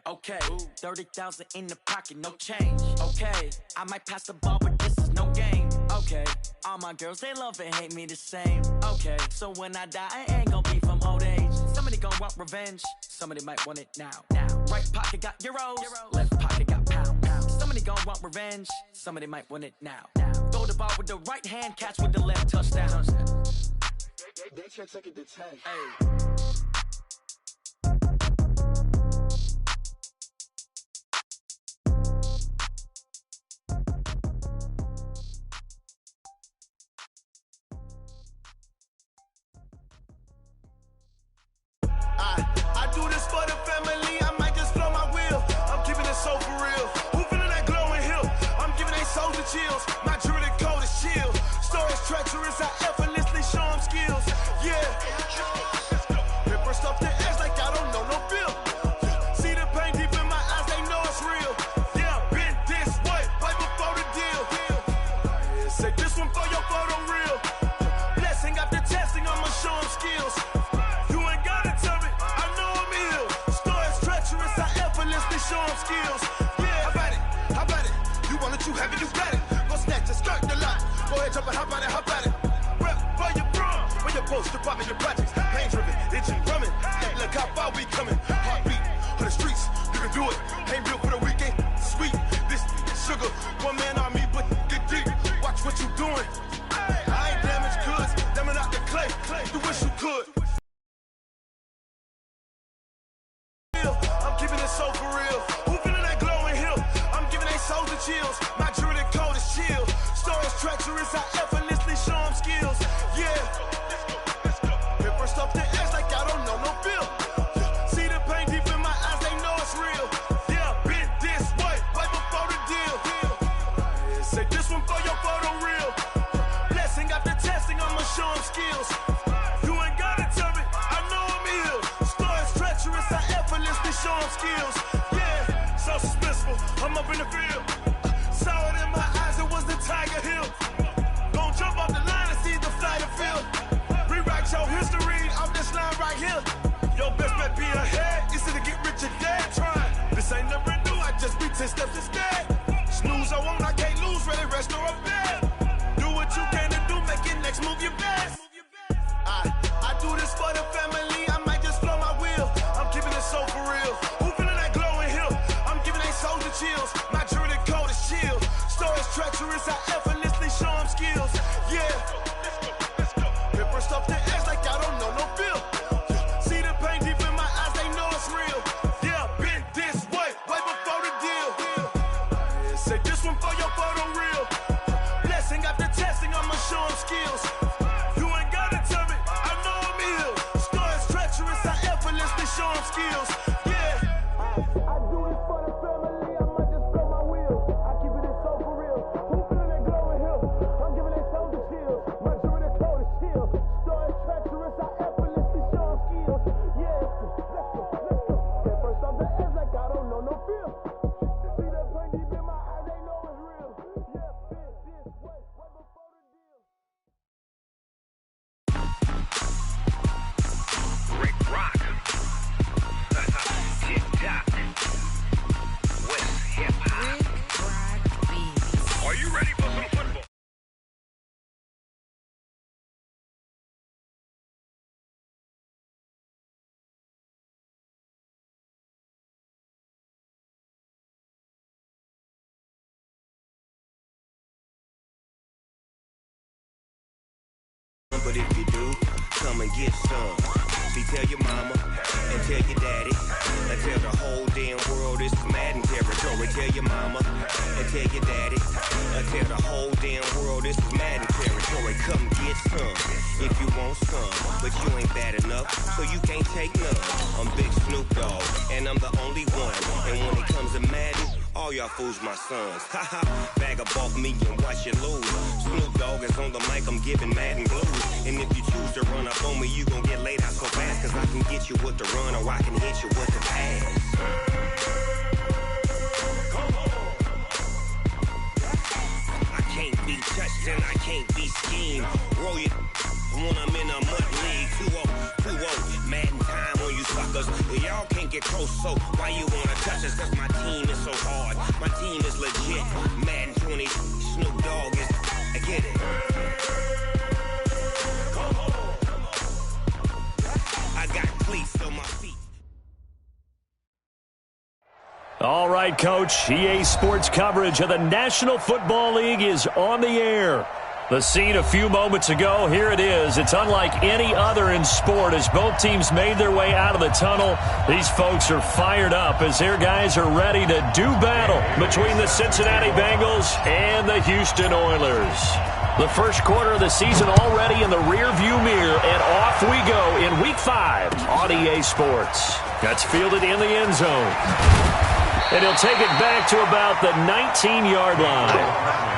Okay, 30,000 in the pocket, no change. Okay, I might pass the ball, but this is no game. Okay, all my girls, they love and hate me the same. Okay, so when I die, I ain't gonna be from old age. Somebody gon' want revenge, somebody might want it now. Right pocket got euros, left pocket got pounds. Somebody gon' want revenge, somebody might want it now. Throw the ball with the right hand, catch with the left, touchdown. They can't take it to 10. Hey. I do this for the family, I might just blow my wheel. I'm keeping it so for real. Who feeling that glowing hill? I'm giving they souls the chills. My jewelry code is chill. Stories treacherous, I effortlessly show them skills. Yeah. Paper stuff the edge like I don't know no feel. See the pain deep in my eyes, they know it's real. Yeah, been this way, right before the deal. Say this one for your photo real. Blessing after testing, I'ma show them skills. Show them skills. Yeah, how about it? You want it, you have it, you got it. Go snatch and skirt the lot. Go ahead, jump and how about it? Rep for your bro. When you're supposed to pop in your projects. Pain driven, engine drumming. Look how far we coming. Heartbeat for the streets. You can do it. Ain't built for the weekend. Sweet, this sugar. One man army, but get deep. Watch what you doing. I ain't damaged goods. Damn it out the clay. You wish you could. I'm keeping it so for real. Who feeling that glowing hill? I'm giving they souls the chills. My jewelry code is chill. Stories treacherous, I effortlessly show them skills. Yeah. Paper stuff the edge like I don't know no feel. See the pain deep in my eyes, they know it's real. Yeah, been this way, right before the deal. Say this one for your photo real. Blessing after testing, I'ma show them skills. You ain't gotta tell me, I know I'm ill. Stories treacherous, I effortlessly show them skills. Yeah, so suspenseful, I'm up in the field. Saw it in my eyes, it was the Tiger Hill. Gon' jump off the line and see the flight of field. Rewrite your history off this line right here. Your best bet be ahead, easy to get rich or dead trying. This ain't never new, I just be 10 steps instead. Snooze I won't, I can't lose, ready, rest or a bed. Do what you can to do, make your next move your best. I do this for the family, I might just blow my wheel. I'm keeping it so for real. Who feeling that glowing hill? I'm giving they souls the chills. My jewelry code is chill. Stories treacherous, I effortlessly show them skills. Yeah. Paper stuff the edge like I don't know no feel. See the pain deep in my eyes, they know it's real. Yeah, been this way, right before the deal. Say this one for your photo real. Blessing after testing, I'ma show them skills. You ain't gotta tell me, I know I'm ill. Stories treacherous, I effortlessly show them skills. Yeah. I do this for the family, I might just blow my wheel. I keep it so for real. Who feeling that glowing hill? I'm giving they souls the chills. My jewelry code is chill. Stories treacherous, I effortlessly show them skills. Yeah. Let's go. Get first off the edge like I don't know no feel. See that pain deep in my eyes, they know it's real. Yeah, been this way, right before the deal. Rick Rock. TikTok. West Hip Hop. Are you ready for some football? But if you do, come and get some. See, tell your mama and tell your daddy and tell the whole damn world this is Madden territory. Tell your mama and tell your daddy and tell the whole damn world this is Madden territory. Come get some if you want some, but you ain't bad enough, so you can't take none. I'm Big Snoop Dogg, and I'm the only one. And when it comes to Madden, all y'all fools my sons. Haha, bag up off me and watch you lose. Snoop Dogg is on the mic, I'm giving Madden blues. And if you choose to run up on me, you gon' get laid out so fast, cause I can get you with the run or I can hit you with the pass. I can't be touched and I can't be schemed. Roll you when I'm in a mud league. 2-0, Madden time on you suckers. Y'all can't get close, so why you wanna touch touch us cause my team is so hard. My team is legit. Madden 20, Snoop Dogg is, I get it. I got cleats on my feet. All right, Coach. EA Sports coverage of the National Football League is on the air. The scene a few moments ago, here it is. It's unlike any other in sport as both teams made their way out of the tunnel. These folks are fired up as their guys are ready to do battle between the Cincinnati Bengals and the Houston Oilers. The first quarter of the season already in the rearview mirror, and off we go in Week 5 on EA Sports. That's fielded in the end zone. And he'll take it back to about the 19-yard line.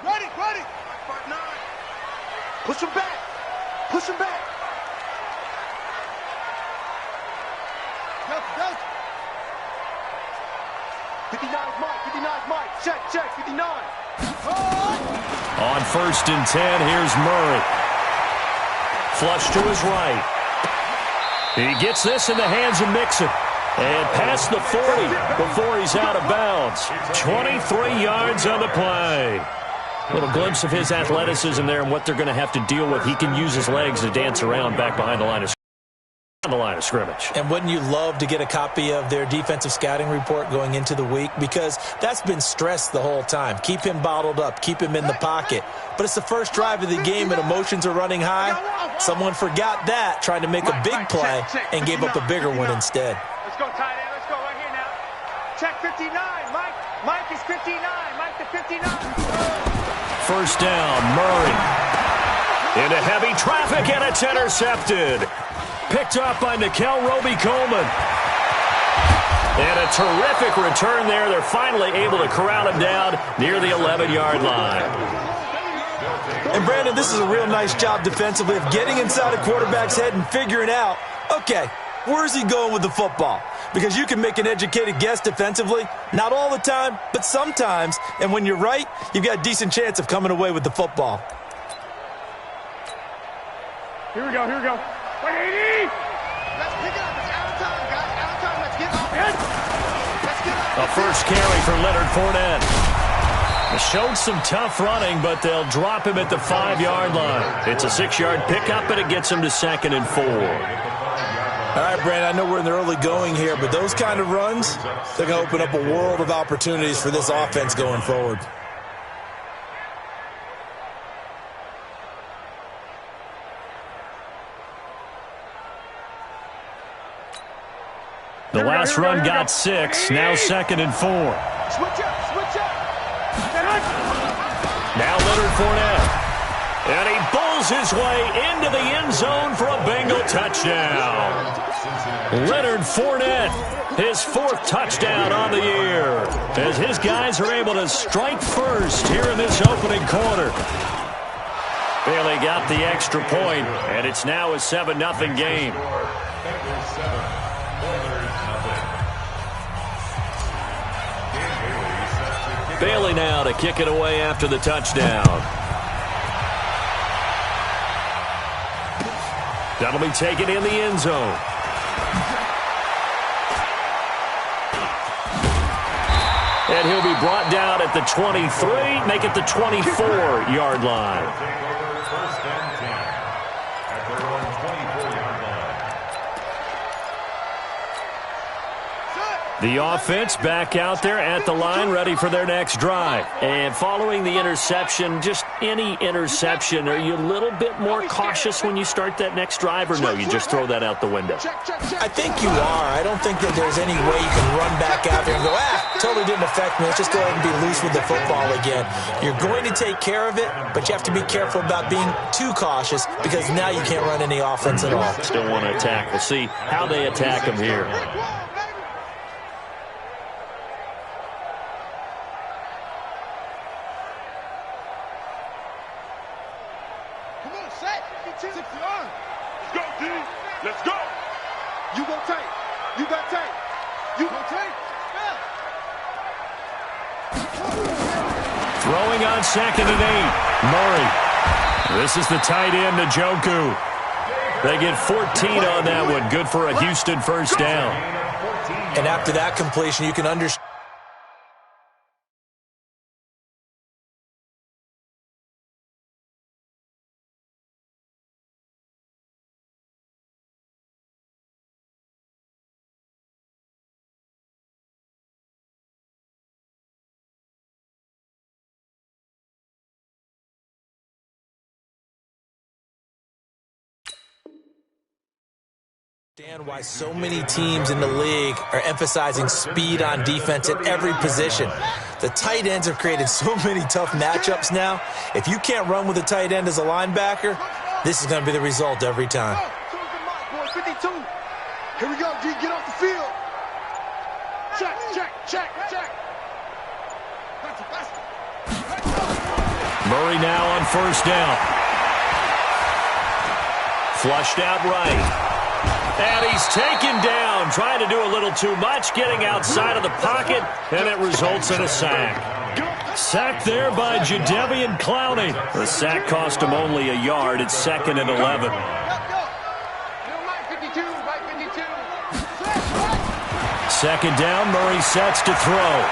Ready. Push him back. 59's Mike. Check, 59. On 1st and 10, here's Murray. Flush to his right. He gets this in the hands of Mixon. And past the 40 before he's out of bounds. 23 yards on the play. A little glimpse of his athleticism there and what they're going to have to deal with. He can use his legs to dance around back behind the line of scrimmage. And wouldn't you love to get a copy of their defensive scouting report going into the week? Because that's been stressed the whole time. Keep him bottled up. Keep him in the pocket. But it's the first drive of the game and emotions are running high. Someone forgot that, trying to make a big play and gave up a bigger one instead. Let's go, tight end. Let's go right here now. Check 59. Mike is 59. Mike to 59. First down, Murray. Into heavy traffic, and it's intercepted. Picked up by Nickel Roby-Coleman. And a terrific return there. They're finally able to corral him down near the 11-yard line. And, Brandon, this is a real nice job defensively of getting inside a quarterback's head and figuring out, okay, where's he going with the football? Because you can make an educated guess defensively. Not all the time, but sometimes. And when you're right, you've got a decent chance of coming away with the football. Here we go. 80. Let's pick it up. It's out of time, guys. Out of time. Let's get up. A first carry for Leonard Fournette. They showed some tough running, but they'll drop him at the 5-yard line. It's a 6-yard pickup, and it gets him to 2nd and 4. All right, Brandon, I know we're in the early going here, but those kind of runs, they're going to open up a world of opportunities for this offense going forward. The last run got 6, now 2nd and 4. Switch up. Now Leonard Fournette. And he bulls his way into the end zone for a Bengal touchdown. Leonard Fournette, his 4th touchdown on the year, as his guys are able to strike first here in this opening quarter. Bailey got the extra point, and it's now a 7-0 game. Bailey now to kick it away after the touchdown. That'll be taken in the end zone. And he'll be brought down at the 23, make it the 24-yard line. The offense back out there at the line, ready for their next drive. And following the interception, just any interception, are you a little bit more cautious when you start that next drive, or no, you just throw that out the window? I think you are. I don't think that there's any way you can run back out there and go, totally didn't affect me. Let's just go ahead and be loose with the football again. You're going to take care of it, but you have to be careful about being too cautious because now you can't run any offense at all. Still want to attack. We'll see how they attack them here. Set. Let's go, D. Let's go. You go tight. You got tight. You go tight. Throwing on 2nd and 8. Murray. This is the tight end, Njoku. They get 14 on that one. Good for a Houston first down. And after that completion, you can understand. Why so many teams in the league are emphasizing speed on defense at every position. The tight ends have created so many tough matchups now. If you can't run with a tight end as a linebacker, this is going to be the result every time. 52. Here we go, D. Get off the field. Check. Murray now on first down. Flushed out right. And he's taken down, trying to do a little too much, getting outside of the pocket, and it results in a sack. Sacked there by Jadeveon Clowney. The sack cost him only a yard. It's 2nd and 11. Second down, Murray sets to throw.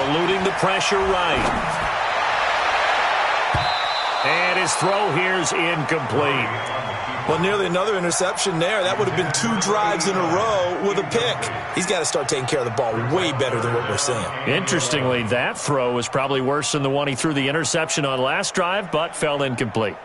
Eluding the pressure right. And his throw here's incomplete. Well, nearly another interception there. That would have been 2 drives in a row with a pick. He's got to start taking care of the ball way better than what we're seeing. Interestingly, that throw was probably worse than the one he threw the interception on last drive, but fell incomplete.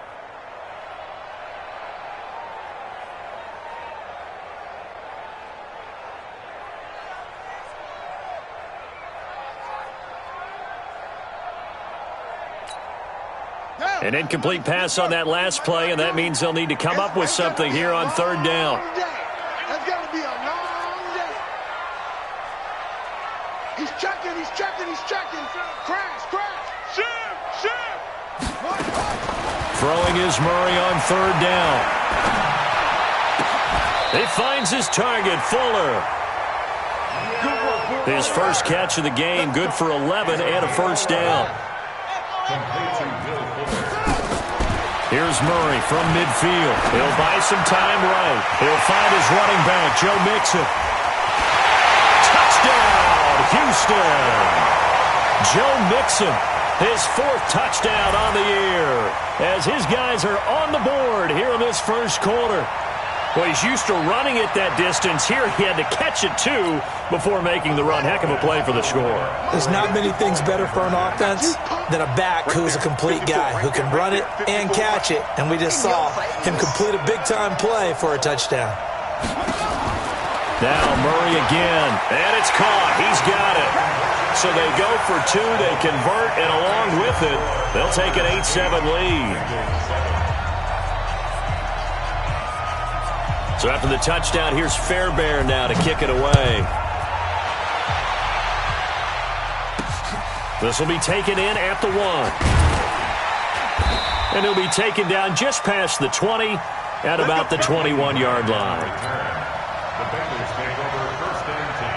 An incomplete pass on that last play, and that means they'll need to come up with something here on 3rd down. That's got to be a long day. He's checking. Crash. Shift. Throwing is Murray on 3rd down. He finds his target, Fuller. His first catch of the game, good for 11 and a first down. Here's Murray from midfield. He'll buy some time right. He'll find his running back, Joe Mixon. Touchdown, Houston. Joe Mixon, his 4th touchdown on the year, as his guys are on the board here in this first quarter. Well, he's used to running it that distance. Here he had to catch it, too, before making the run. Heck of a play for the score. There's not many things better for an offense than a back who's a complete guy, who can run it and catch it. And we just saw him complete a big-time play for a touchdown. Now Murray again, and it's caught. He's got it. So they go for 2, they convert, and along with it, they'll take an 8-7 lead. So after the touchdown, here's Fairbairn now to kick it away. This will be taken in at the 1. And he'll be taken down just past the 20 at about the 21-yard line. The Bengals take over 1st and 10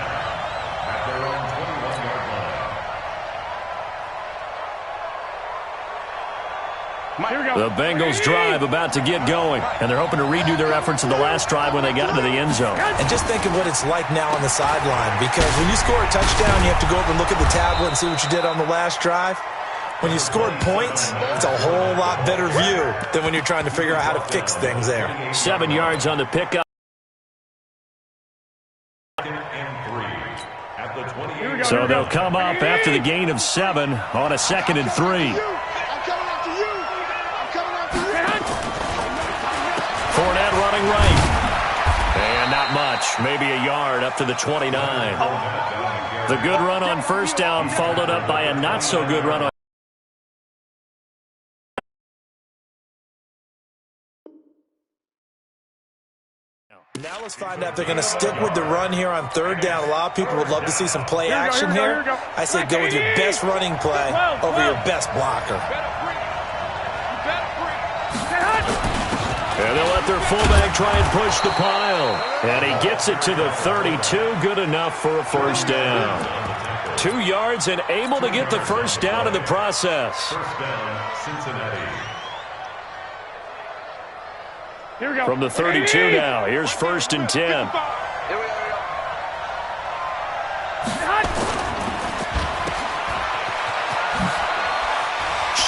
at their own 21-yard line. The Bengals drive about to get going, and they're hoping to redo their efforts in the last drive when they got into the end zone. And just think of what it's like now on the sideline, because when you score a touchdown, you have to go over and look at the tablet and see what you did on the last drive. When you scored points, it's a whole lot better view than when you're trying to figure out how to fix things there. 7 yards on the pickup. So they'll come up after the gain of 7 on a 2nd and 3. Fournette running right. And not much. Maybe a yard up to the 29. The good run on first down followed up by a not-so-good run on. Now let's find out if they're going to stick with the run here on 3rd down. A lot of people would love to see some play action here. I say go with your best running play over your best blocker. let their fullback try and push the pile. And he gets it to the 32. Good enough for a first down. 2 yards and able to get the first down in the process. First down, Cincinnati. From the 32 now, here's 1st and 10.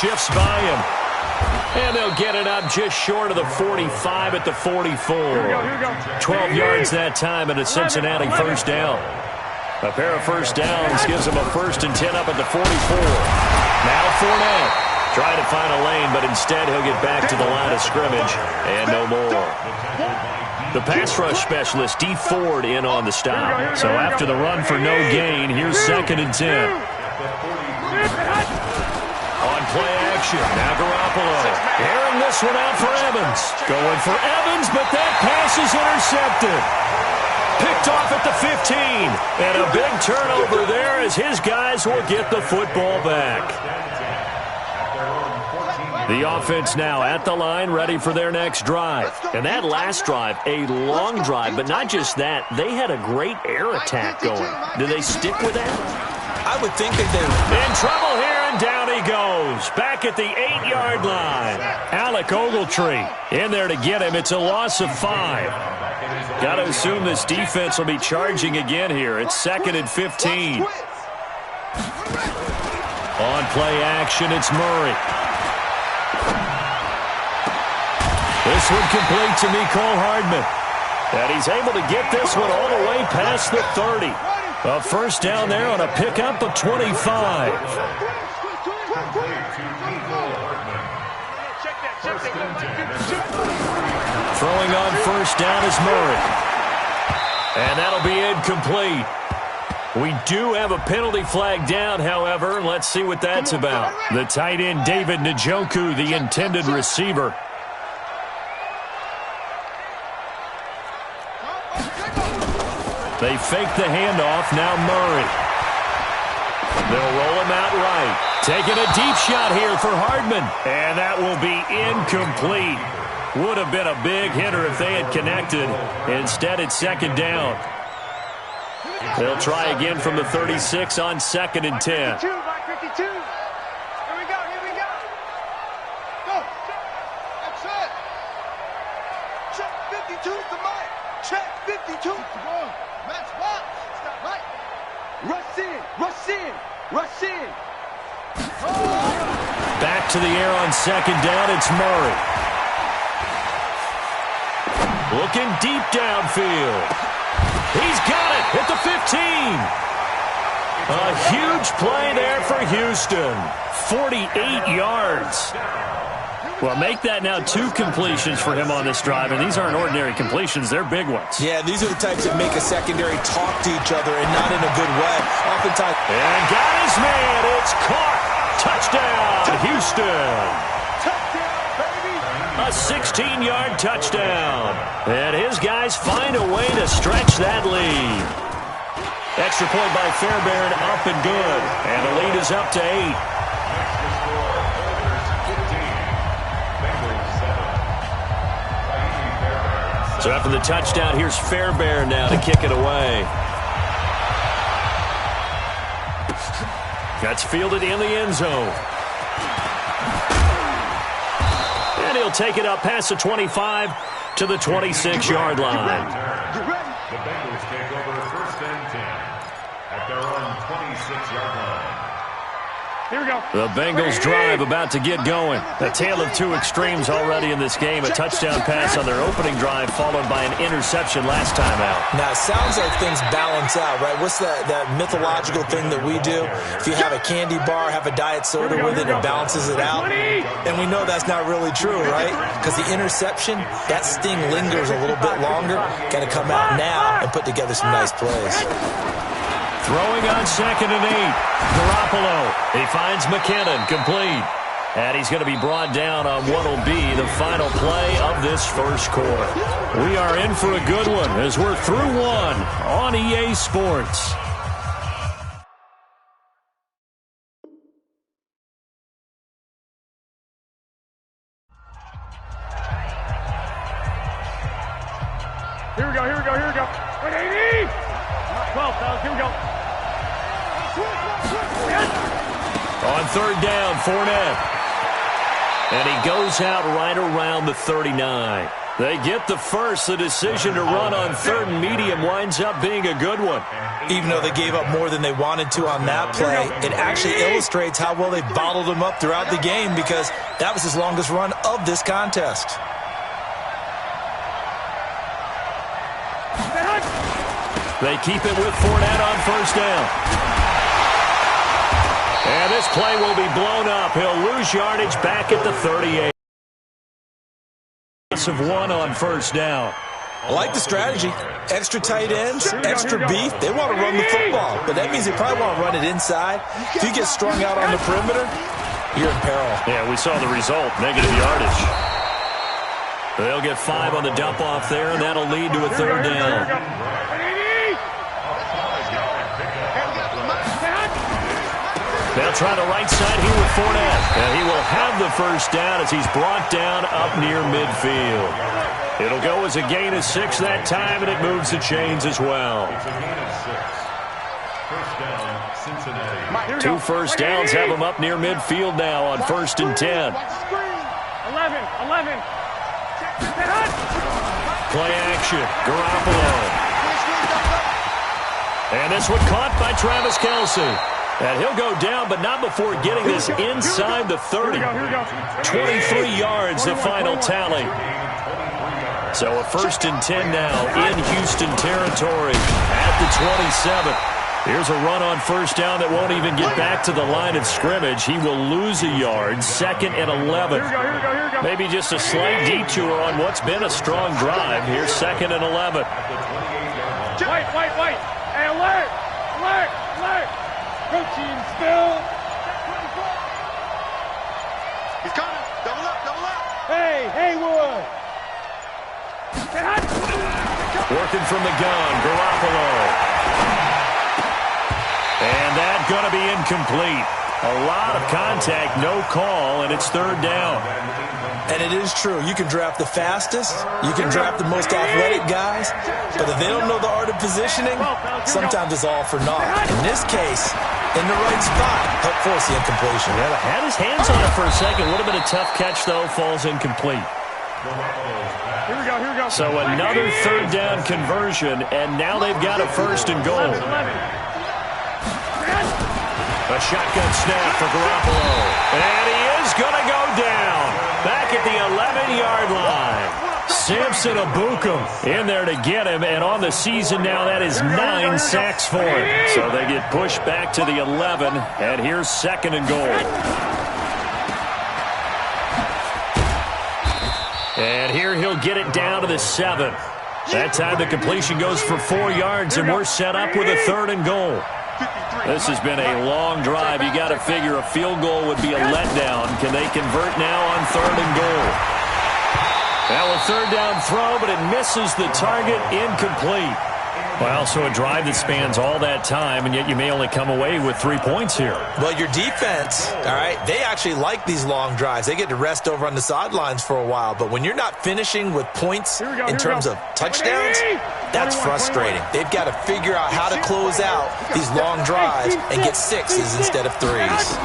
Shifts by him. And they'll get it up just short of the 45 at the 44. 12 yards that time and a Cincinnati first down. A pair of first downs gives him a 1st and 10 up at the 44. Now Fournette. Trying to find a lane, but instead he'll get back to the line of scrimmage and no more. The pass rush specialist, D. Ford, in on the stop. So after the run for no gain, here's 2nd and 10. On play action, now Garoppolo. Airing this one out for Evans. Going for Evans, but that pass is intercepted. Picked off at the 15. And a big turnover there as his guys will get the football back. The offense now at the line, ready for their next drive. And that last drive, a long drive, but not just that. They had a great air attack going. Do they stick with that? I would think they do. In trouble here, and down he goes. Back at the 8-yard line. Alec Ogletree in there to get him. It's a loss of 5. Got to assume this defense will be charging again here. It's 2nd and 15. On play action, it's Murray. This one complete to Mecole Hardman. And he's able to get this one all the way past the 30. A first down there on a pickup of 25. Throwing on first down is Murray. And that'll be incomplete. We do have a penalty flag down, however. Let's see what that's about. The tight end, David Njoku, the intended receiver. They fake the handoff. Now Murray. They'll roll him out right. Taking a deep shot here for Hardman. And that will be incomplete. Would have been a big hitter if they had connected. Instead, it's 2nd down. They'll try again from the 36 on 2nd and 10. 52, Black 52. Here we go, here we go. Go. That's it. Check 52's the mic. Check 52's the ball. Match box. Stop right. Rush in, rush in, rush in. Back to the air on 2nd down, it's Murray. Looking deep downfield. He's got it at the 15. A huge play there for Houston. 48 yards. Well, make that now 2 completions for him on this drive, and these aren't ordinary completions. They're big ones. Yeah, these are the types that make a secondary talk to each other and not in a good way. Oftentimes. And got his man. It's caught. Touchdown, Houston. A 16-yard touchdown. And his guys find a way to stretch that lead. Extra point by Fairbairn, up and good. And the lead is up to 8. So after the touchdown, here's Fairbairn now to kick it away. That's fielded in the end zone. And he'll take it up past the 25 to the 26-yard line. The Bengals take over 1st and 10 at their own 26-yard line. Here we go. The Bengals drive about to get going. A tale of 2 extremes already in this game. A touchdown pass on their opening drive followed by an interception last time out. Now, it sounds like things balance out, right? What's that mythological thing that we do? If you have a candy bar, have a diet soda with it, it balances it out. And we know that's not really true, right? Because the interception, that sting lingers a little bit longer. Got to come out now and put together some nice plays. Throwing on 2nd and 8. Garoppolo. He finds McKinnon, complete. And he's going to be brought down on what will be the final play of this first quarter. We are in for a good one as we're through 1 on EA Sports. Here we go. 180! 12, fellas, here we go. On third down, Fournette. And he goes out right around the 39. They get the first. The decision to run on third and medium winds up being a good one. Even though they gave up more than they wanted to on that play, it actually illustrates how well they bottled them up throughout the game because that was his longest run of this contest. They keep it with Fournette on first down. And this play will be blown up. He'll lose yardage back at the 38. Of one on first down. I like the strategy. Extra tight ends, extra beef. They want to run the football, but that means they probably want to run it inside. If you get strung out on the perimeter, you're in peril. Yeah, we saw the result, negative yardage. They'll get 5 on the dump off there, and that'll lead to a third down. They'll try the right side here with Fournette. And he will have the first down as he's brought down up near midfield. It'll go as a gain of 6 that time, and it moves the chains as well. It's a gain of 6. First down, Cincinnati. 2 first downs have them up near midfield now on first and 10. 11. Play action. Garoppolo. And this one caught by Travis Kelce. And he'll go down, but not before getting this inside the 30. 23 yards, the final tally. So a first and 10 now in Houston territory at the 27. Here's a run on first down that won't even get back to the line of scrimmage. He will lose a yard, 2nd and 11. Maybe just a slight detour on what's been a strong drive. Here's 2nd and 11. Wait. Hey, alert. Go team, still. He's coming. Double up. Hey, Haywood. Working from the gun, Garoppolo. And that's going to be incomplete. A lot of contact, no call, and it's third down. And it is true. You can draft the fastest. You can draft the most athletic guys. But if they don't know the art of positioning, sometimes it's all for naught. In this case, in the right spot, help force the incompletion. Yeah, had his hands on it for a second. Would have been a tough catch, though. Falls incomplete. Here we go. So another third down conversion, and now they've got a first and goal. A shotgun snap for Garoppolo. And he is going to go down. Back at the 11-yard line. Samson Abukum in there to get him. And on the season now, that is 9 sacks for him. So they get pushed back to the 11. And here's 2nd and goal. And here he'll get it down to the 7. That time the completion goes for 4 yards, and we're set up with a 3rd and goal. This has been a long drive. You got to figure a field goal would be a letdown. Can they convert now on 3rd and goal? Now a third down throw, but it misses the target, incomplete. Well, so a drive that spans all that time, and yet you may only come away with 3 points here. Well, your defense, all right, they actually like these long drives. They get to rest over on the sidelines for a while. But when you're not finishing with points in terms of touchdowns, that's frustrating. They've got to figure out how to close out these long drives and get 6s instead of 3s.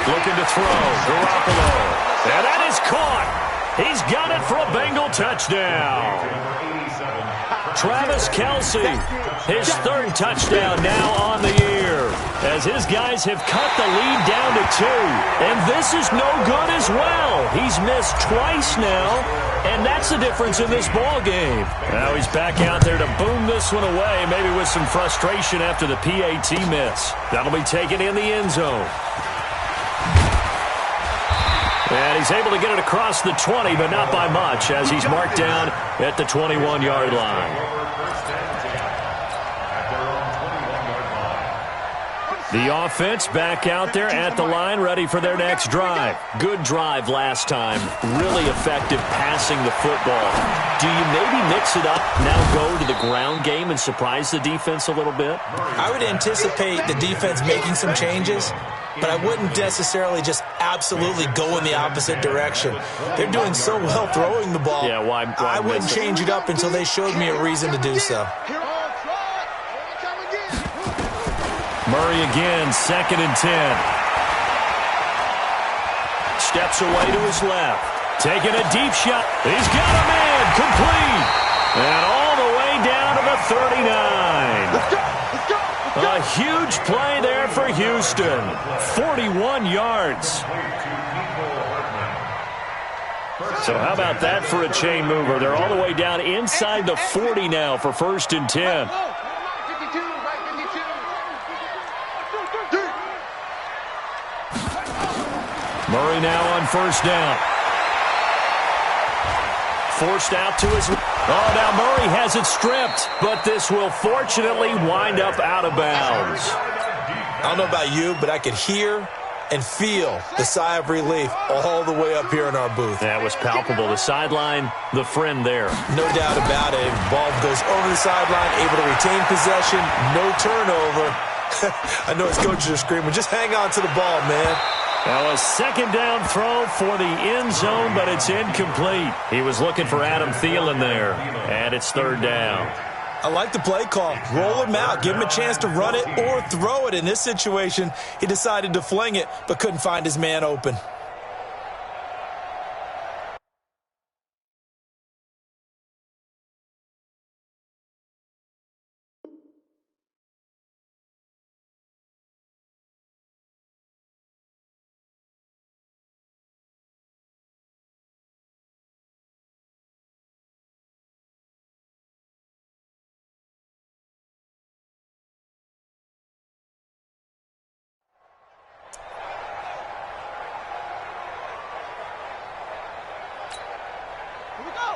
Looking to throw, Garoppolo. And that is caught. He's got it for a Bengal touchdown. Travis Kelce, his 3rd touchdown now on the year, as his guys have cut the lead down to 2. And this is no good as well. He's missed twice now, and that's the difference in this ball game. Now he's back out there to boom this one away, maybe with some frustration after the PAT miss. That'll be taken in the end zone. And he's able to get it across the 20, but not by much, as he's marked down at the 21-yard line. The offense back out there at the line, ready for their next drive. Good drive last time. Really effective passing the football. Do you maybe mix it up, now go to the ground game and surprise the defense a little bit? I would anticipate the defense making some changes, but I wouldn't necessarily just absolutely go in the opposite direction. They're doing so well throwing the ball. Yeah, why I wouldn't change it up until they showed me a reason to do so. Murray again, 2nd and 10. Steps away to his left. Taking a deep shot. He's got a man. Complete. And all the way down to the 39. Let's go. A huge play there for Houston. 41 yards. So how about that for a chain mover? They're all the way down inside the 40 now for 1st and 10. Murray now on 1st down. Forced out to his... Oh, now Murray has it stripped, but this will fortunately wind up out of bounds. I don't know about you, but I could hear and feel the sigh of relief all the way up here in our booth. That was palpable. The sideline, the friend there. No doubt about it. Ball goes over the sideline, able to retain possession, no turnover. I know his coaches are screaming, just hang on to the ball, man. Now a 2nd down throw for the end zone, but it's incomplete. He was looking for Adam Thielen there, and it's 3rd down. I like the play call. Roll him out. Give him a chance to run it or throw it. In this situation, he decided to fling it, but couldn't find his man open.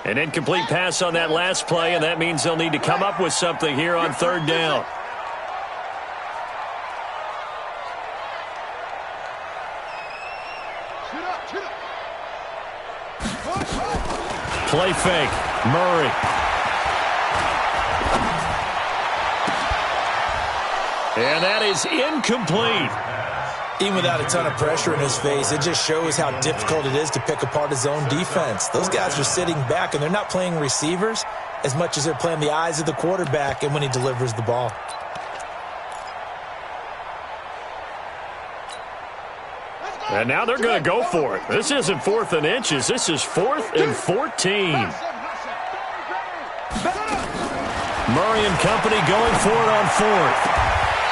An incomplete pass on that last play, and that means they'll need to come up with something here on 3rd down. Play fake. Murray. And that is incomplete. Even without a ton of pressure in his face, it just shows how difficult it is to pick apart his own defense. Those guys are sitting back, and they're not playing receivers as much as they're playing the eyes of the quarterback and when he delivers the ball. And now they're going to go for it. This isn't 4th and inches. This is 4th and 14. Murray and company going for it on 4th.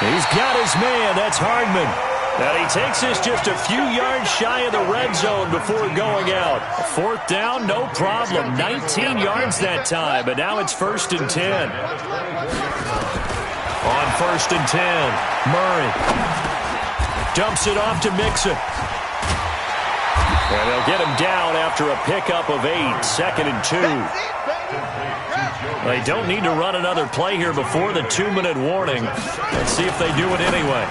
He's got his man. That's Hardman. And he takes this just a few yards shy of the red zone before going out. 4th down, no problem. 19 yards that time, but now it's 1st and 10. On 1st and 10, Murray dumps it off to Mixon. And they'll get him down after a pickup of 8, 2nd and 2. They don't need to run another play here before the 2-minute warning. Let's see if they do it anyway.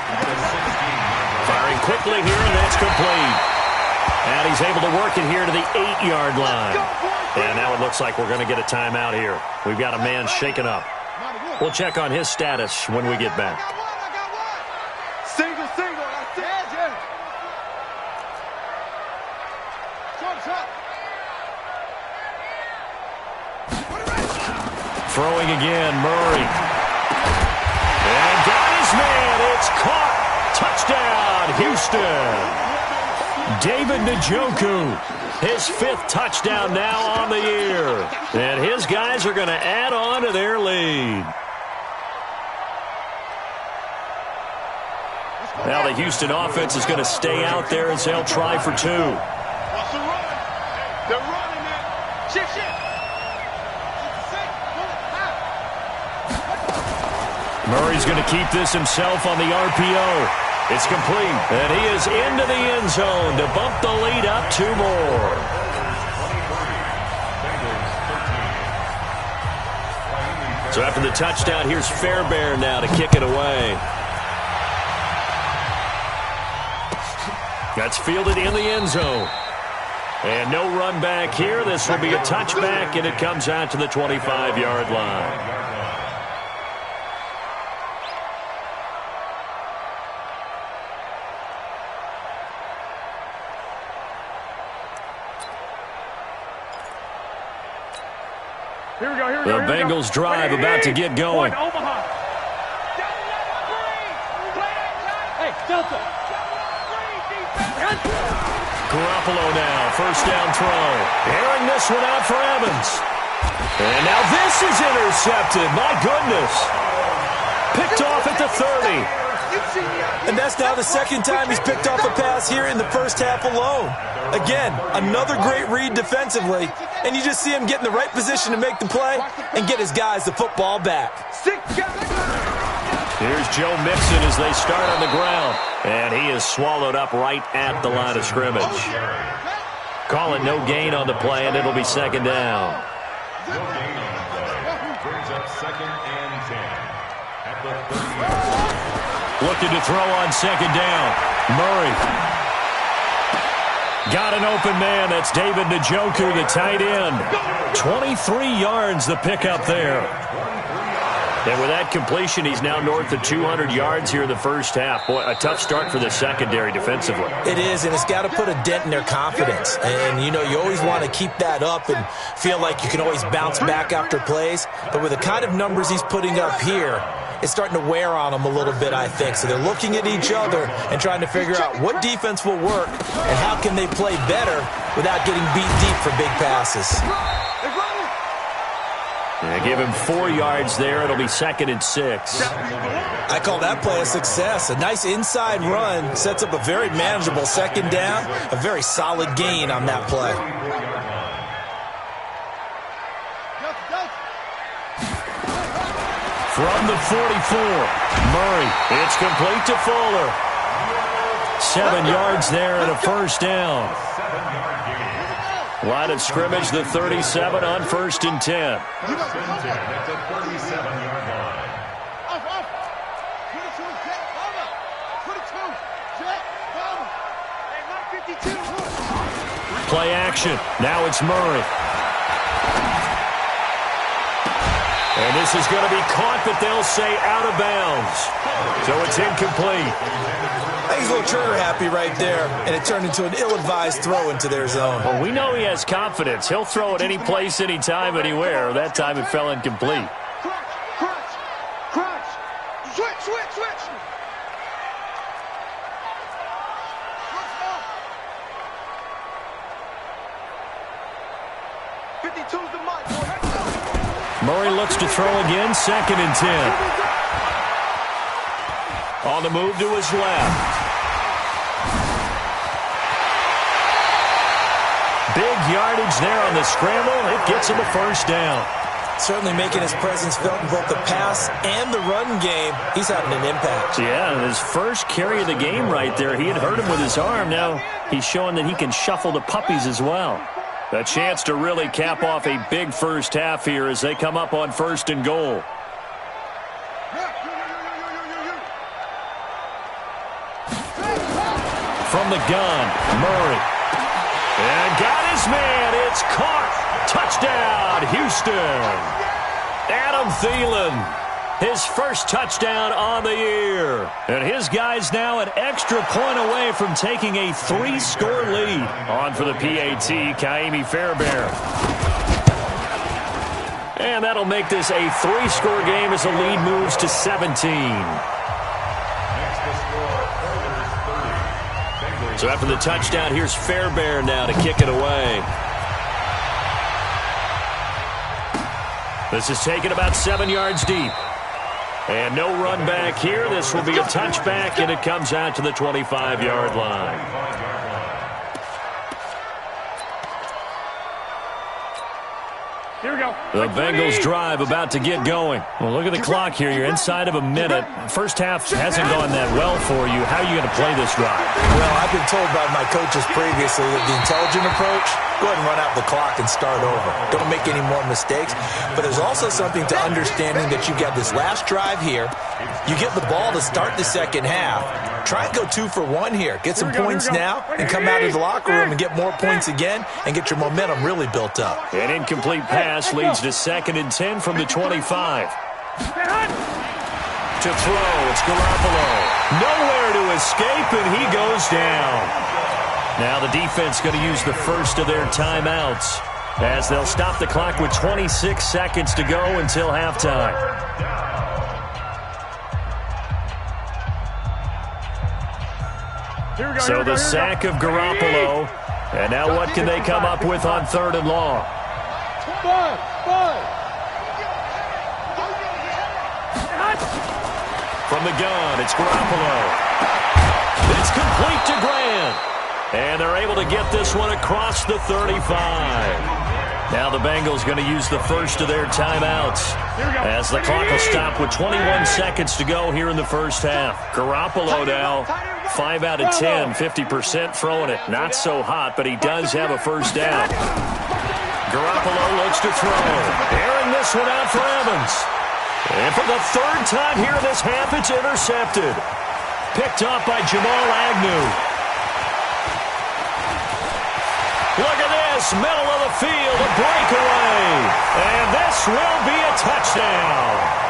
Firing quickly here, and that's complete. And he's able to work it here to the 8-yard line. And now it looks like we're going to get a timeout here. We've got a man shaken up. We'll check on his status when we get back. Single. That's it. Throwing again, Murray. And got his man. It's caught. Touchdown, Houston. David Njoku, his 5th touchdown now on the year. And his guys are going to add on to their lead. Now the Houston offense is going to stay out there as they'll try for 2. They're running, man. Shift. Murray's going to keep this himself on the RPO. It's complete, and he is into the end zone to bump the lead up 2 more. So after the touchdown, here's Fairbairn now to kick it away. That's fielded in the end zone. And no run back here. This will be a touchback, and it comes out to the 25-yard line. Here we go, here we The go. Bengals drive about to get going. Omaha. Hey, Delta. Garoppolo now, first down throw. Airing this one out for Evans. And now this is intercepted. My goodness. Picked off at the 30. And that's now the second time he's picked off a pass here in the first half alone. Again, another great read defensively, and you just see him get in the right position to make the play and get his guys the football back. Here's Joe Mixon as they start on the ground. And he is swallowed up right at the line of scrimmage. Calling no gain on the play, and it'll be second down. No gain on the play. Brings up 2nd and 10 at the 30. Looking to throw on second down. Murray. Got an open man. That's David Njoku, the tight end. 23 yards the pickup there. And with that completion, he's now north of 200 yards here in the first half. Boy, a tough start for the secondary defensively. It is, and it's got to put a dent in their confidence. And, you know, you always want to keep that up and feel like you can always bounce back after plays. But with the kind of numbers he's putting up here, it's starting to wear on them a little bit, I think. So they're looking at each other and trying to figure out what defense will work and how can they play better without getting beat deep for big passes. Yeah, give him 4 yards there. It'll be 2nd and 6. I call that play a success. A nice inside run sets up a very manageable second down. A very solid gain on that play. From the 44, Murray. It's complete to Fuller. 7 yards there and a first down. 7-yard gain. Line of scrimmage, the 37 on 1st and 10. First and 10 at the 37-yard line. Play action. Now it's Murray. And this is going to be caught, but they'll say out of bounds. So it's incomplete. He's a little trigger happy right there, and it turned into an ill-advised throw into their zone. Well, we know he has confidence. He'll throw it any place, anytime, anywhere. That time it fell incomplete. Switch. 52's the mark. Murray looks to throw again, 2nd and 10. On the move to his left. Big yardage there on the scramble. It gets him a first down. Certainly making his presence felt in both the pass and the run game. He's having an impact. Yeah, his first carry of the game right there. He had hurt him with his arm. Now he's showing that he can shuffle the puppies as well. A chance to really cap off a big first half here as they come up on 1st and goal. From the gun, Murray. And got his man. It's caught. Touchdown, Houston. Adam Thielen, his first touchdown on the year. And his guys now an extra point away from taking a 3-score lead. On for the PAT, Kaimi Fairbairn. And that'll make this a 3-score game as the lead moves to 17. So after the touchdown, here's Fairbairn now to kick it away. This is taken about 7 yards deep. And no run back here. This will be a touchback, and it comes out to the 25-yard line. Here we go. The Bengals drive about to get going. Well, look at the clock here. You're inside of a minute. First half hasn't gone that well for you. How are you going to play this drive? Well, I've been told by my coaches previously that the intelligent approach, go ahead and run out the clock and start over. Don't make any more mistakes. But there's also something to understanding that you've got this last drive here. You get the ball to start the second half. Try and go 2 for 1 here. Get some points now and come out of the locker room and get more points again and get your momentum really built up. An incomplete pass leads to 2nd and 10 from the 25. To throw, it's Garoppolo. Nowhere to escape, and he goes down. Now the defense going to use the first of their timeouts. as they'll stop the clock with 26 seconds to go until halftime. So the sack of Garoppolo. And now what can they come up with on 3rd and long? From the gun, it's Garoppolo. It's complete to Grant. And they're able to get this one across the 35. Now the Bengals going to use the first of their timeouts as the clock will stop with 21 seconds to go here in the first half. Garoppolo now, 5 out of 10, 50% throwing it. Not so hot, but he does have a first down. Garoppolo looks to throw. Airing this one out for Evans. And for the 3rd time here in this half, it's intercepted. Picked up by Jamal Agnew. Look at this, middle of the field, a breakaway. And this will be a touchdown.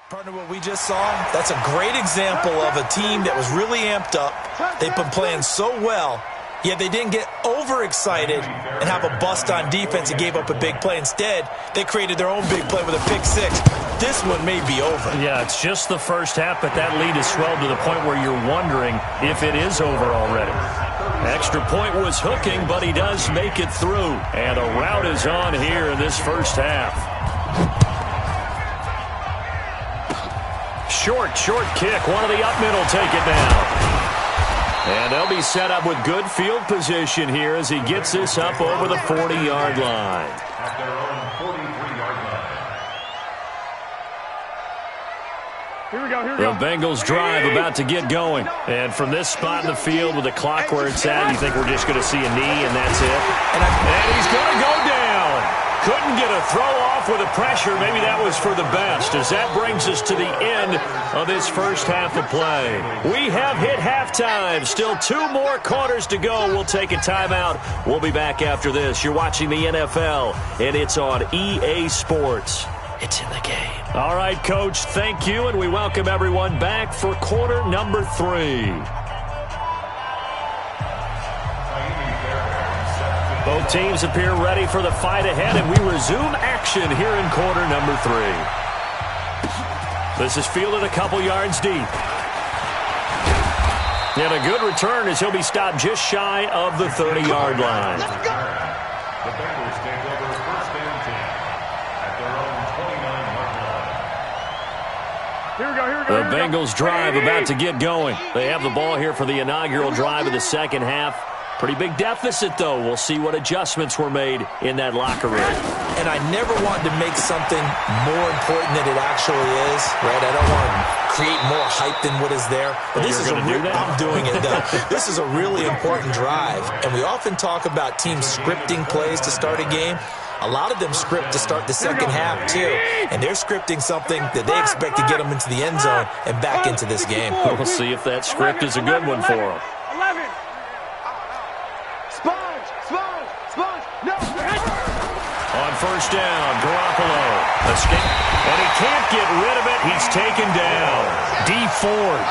Partner, what we just saw, that's a great example of a team that was really amped up. They've been playing so well, yet they didn't get overexcited and have a bust on defense and gave up a big play. Instead, they created their own big play with a pick six. This one may be over. Yeah, it's just the first half, but that lead has swelled to the point where you're wondering if it is over already. Extra point was hooking, but he does make it through. And a rout is on here in this first half. Short kick. One of the up middle take it down. And they'll be set up with good field position here as he gets this up over the 40-yard line. At their own 43-yard line. Here we go. The Bengals drive about to get going. And from this spot in the field with the clock where it's at, you think we're just going to see a knee and that's it? And he's going to go down. Couldn't get a throw off with the pressure. Maybe that was for the best, as that brings us to the end of this first half of play. We have hit halftime. Still 2 more quarters to go. We'll take a timeout. We'll be back after this. You're watching the NFL, and it's on EA Sports. It's in the game. All right, Coach, thank you, and we welcome everyone back for quarter number 3. Both teams appear ready for the fight ahead, and we resume action here in quarter number 3. This is fielded a couple yards deep. And a good return as he'll be stopped just shy of the 30-yard line. The Bengals take over 1st and 10 at their own 29-yard line. Here we go. The Bengals drive about to get going. They have the ball here for the inaugural drive of the second half. Pretty big deficit, though. We'll see what adjustments were made in that locker room. And I never wanted to make something more important than it actually is, right? I don't want to create more hype than what is there. But this is I'm doing it, though. This is a really important drive. And we often talk about teams scripting plays to start a game. A lot of them script to start the second half, too. And they're scripting something that they expect to get them into the end zone and back into this game. We'll see if that script is a good one for them. 11. On first down, Garoppolo. Escape. And he can't get rid of it. He's taken down. D Ford.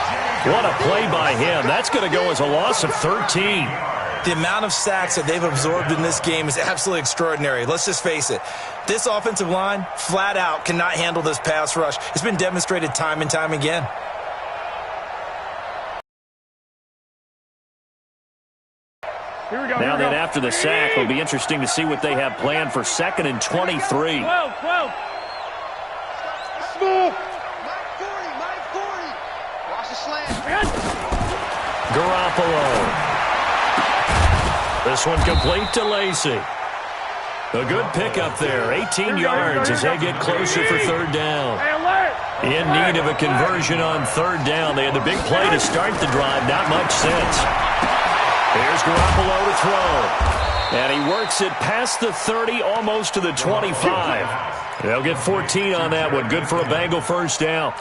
What a play by him. That's going to go as a loss of 13. The amount of sacks that they've absorbed in this game is absolutely extraordinary. Let's just face it. This offensive line, flat out, cannot handle this pass rush. It's been demonstrated time and time again. Now then, after the sack, it'll be interesting to see what they have planned for 2nd and 23. 12. Smooth. Mike 40. Watch the slant. Garoppolo. This one complete to Lacey. A good pickup there. 18 yards as they get closer for 3rd down. In need of a conversion on 3rd down. They had the big play to start the drive. Not much sense. Here's Garoppolo to throw. And he works it past the 30, almost to the 25. They'll get 14 on that one. Good for a Bengal first down.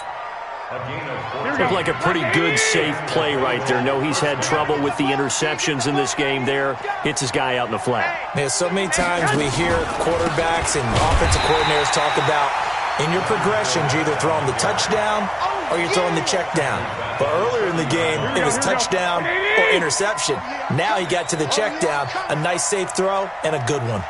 Looked like a pretty good, safe play right there. No, he's had trouble with the interceptions in this game there. Hits his guy out in the flat. Man, so many times we hear quarterbacks and offensive coordinators talk about in your progressions, you're either throwing the touchdown or you're throwing the check down. But earlier in the game, it was touchdown or interception. Now he got to the check down, a nice safe throw, and a good one.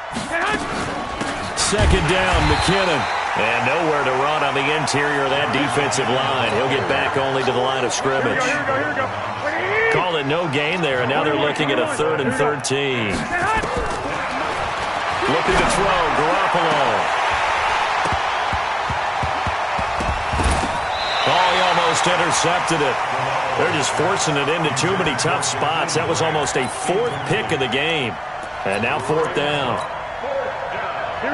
Second down, McKinnon. And nowhere to run on the interior of that defensive line. He'll get back only to the line of scrimmage. Call it no gain there, and now they're looking at a 3rd and 13. Looking to throw, Garoppolo. Oh, he almost intercepted it. They're just forcing it into too many tough spots. That was almost a 4th pick of the game. And now 4th down.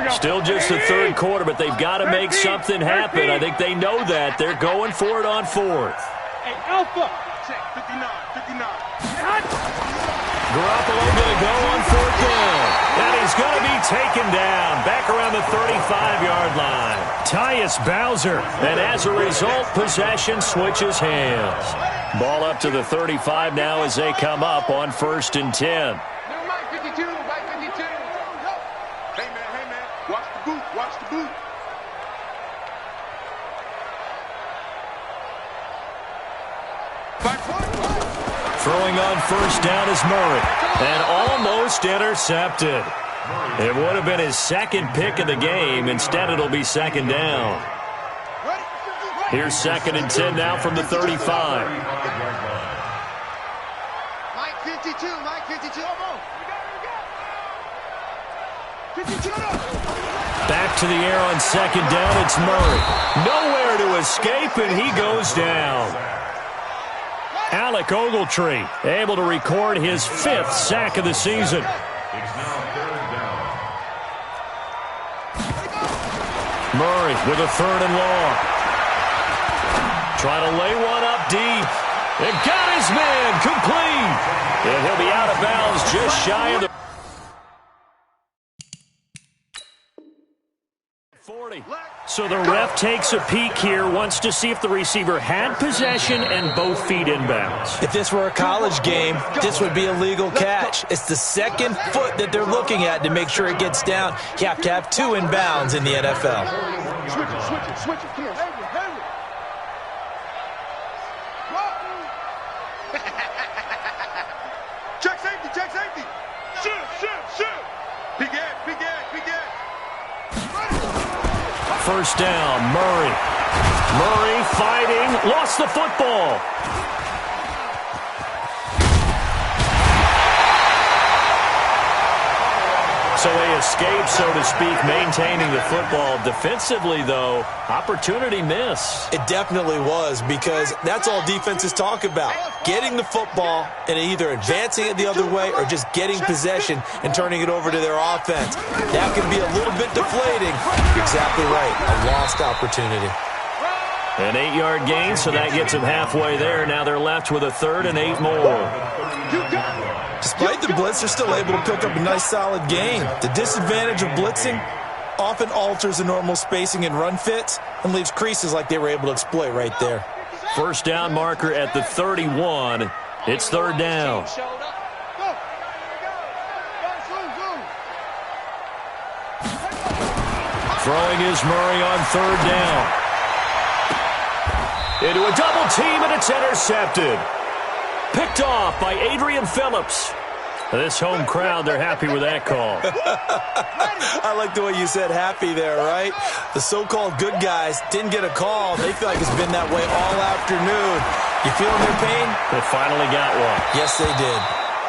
Still just the 3rd quarter, but they've got to make something happen. I think they know that. They're going for it on 4th. Hey, Alpha. 59. Garoppolo going to go on 4th down. And he's going to be taken down back around the 35-yard line. Tyus Bowser. And as a result, possession switches hands. Ball up to the 35 now as they come up on 1st and 10. Throwing on 1st down is Murray. And almost intercepted. It would have been his 2nd pick of the game. Instead, it'll be 2nd down. Here's 2nd and 10 now from the 35. Mike 52. Back to the air on 2nd down. It's Murray. Nowhere to escape, and he goes down. Alec Ogletree able to record his 5th sack of the season. Murray with a 3rd and long. Trying to lay one up deep. And got his man complete. And he'll be out of bounds just shy of the 40. So the ref takes a peek here, wants to see if the receiver had possession and both feet inbounds. If this were a college game, this would be a legal catch. It's the 2nd foot that they're looking at to make sure it gets down. You have to have 2 inbounds in the NFL. Switch it. Come on. Check safety. Shoot. Big head. 1st down, Murray. Murray fighting, lost the football. So they escape, so to speak, maintaining the football. Defensively, though, opportunity miss. It definitely was, because that's all defenses talk about. Getting the football and either advancing it the other way or just getting possession and turning it over to their offense. That can be a little bit deflating. You're exactly right. A lost opportunity. An 8-yard gain, so that gets them halfway there. Now they're left with a 3rd and 8 more. Despite the blitz, they're still able to pick up a nice, solid gain. The disadvantage of blitzing often alters the normal spacing and run fits and leaves creases like they were able to exploit right there. 1st down marker at the 31. It's 3rd down. Throwing is Murray on 3rd down. Into a double team, and it's intercepted. Picked off by Adrian Phillips. This home crowd, they're happy with that call. I like the way you said happy there, right? The so-called good guys didn't get a call. They feel like it's been that way all afternoon. You feeling their pain? They finally got one. Yes, they did.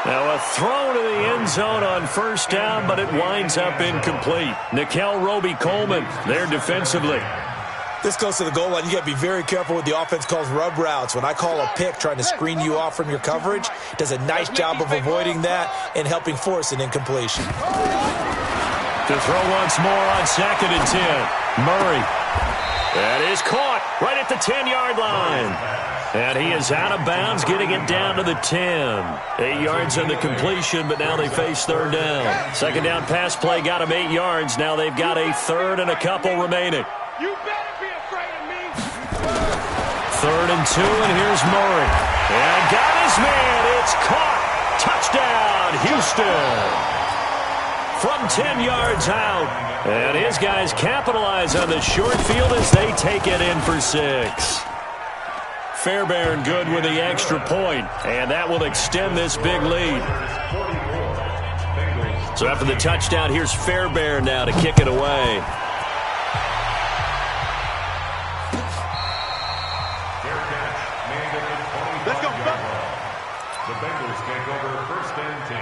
Now a throw to the end zone on 1st down, but it winds up incomplete. Nickel Roby-Coleman there defensively. This close to the goal line, you got to be very careful with the offense calls rub routes. When I call a pick trying to screen you off from your coverage, does a nice job of avoiding that and helping force an incompletion. To throw once more on 2nd and 10. Murray. That is caught right at the 10-yard line. And he is out of bounds, getting it down to the 10. 8 yards on the completion, but now they face 3rd down. 2nd down pass play got him 8 yards. Now they've got a 3rd and a couple remaining. You better be afraid of me. 3rd 2, and here's Murray. And got his man. It's caught. Touchdown, Houston. From 10 yards out. And his guys capitalize on the short field as they take it in for 6. Fairbairn good with the extra point, and that will extend this big lead. So after the touchdown, here's Fairbairn now to kick it away. Let's go. The Bengals take over 1st and 10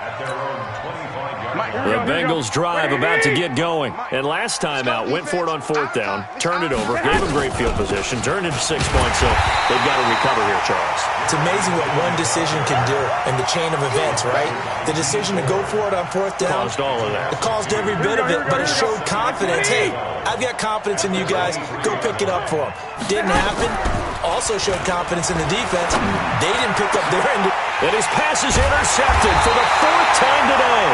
at their own 25-yard line. The Bengals drive about to get going. And last time out, went for it on 4th down, turned it over, gave them great field position, turned it to 6 points, so they've got to recover here, Charles. It's amazing what one decision can do in the chain of events, right? The decision to go for it on 4th down. Caused all of that. It caused every bit of it, but it showed confidence. Hey, I've got confidence in you guys. Go pick it up for them. Didn't happen. Also showed confidence in the defense. They didn't pick up their end. And his pass is intercepted for the 4th time today.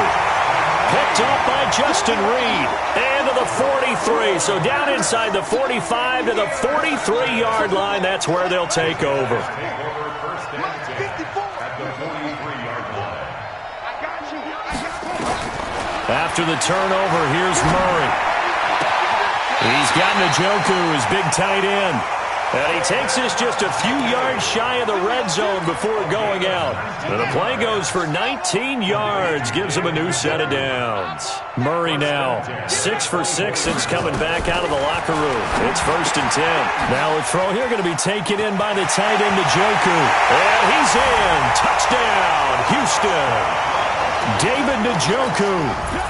Picked up by Justin Reed. And to the 43. So down inside the 45 to the 43-yard line. That's where they'll take over. After the turnover, here's Murray. He's got Njoku, his big tight end. And he takes this just a few yards shy of the red zone before going out. And the play goes for 19 yards, gives him a new set of downs. Murray now, 6 for 6 since coming back out of the locker room. It's 1st and 10. Now a throw here going to be taken in by the tight end, Njoku. And he's in. Touchdown, Houston. David Njoku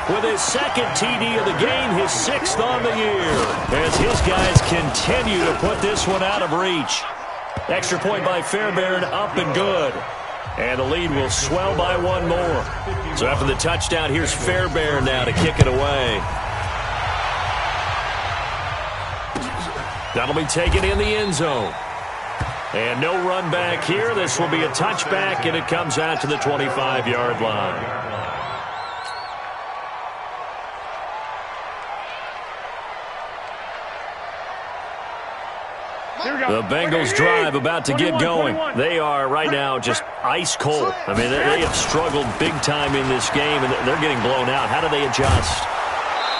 with his 2nd TD of the game, his 6th on the year, as his guys continue to put this one out of reach. Extra point by Fairbairn, up and good. And the lead will swell by 1 more. So after the touchdown, here's Fairbairn now to kick it away. That'll be taken in the end zone. And no run back here. This will be a touchback, and it comes out to the 25-yard line. The Bengals drive about to get going. They are right now just ice cold. I mean, they have struggled big time in this game, and they're getting blown out. How do they adjust?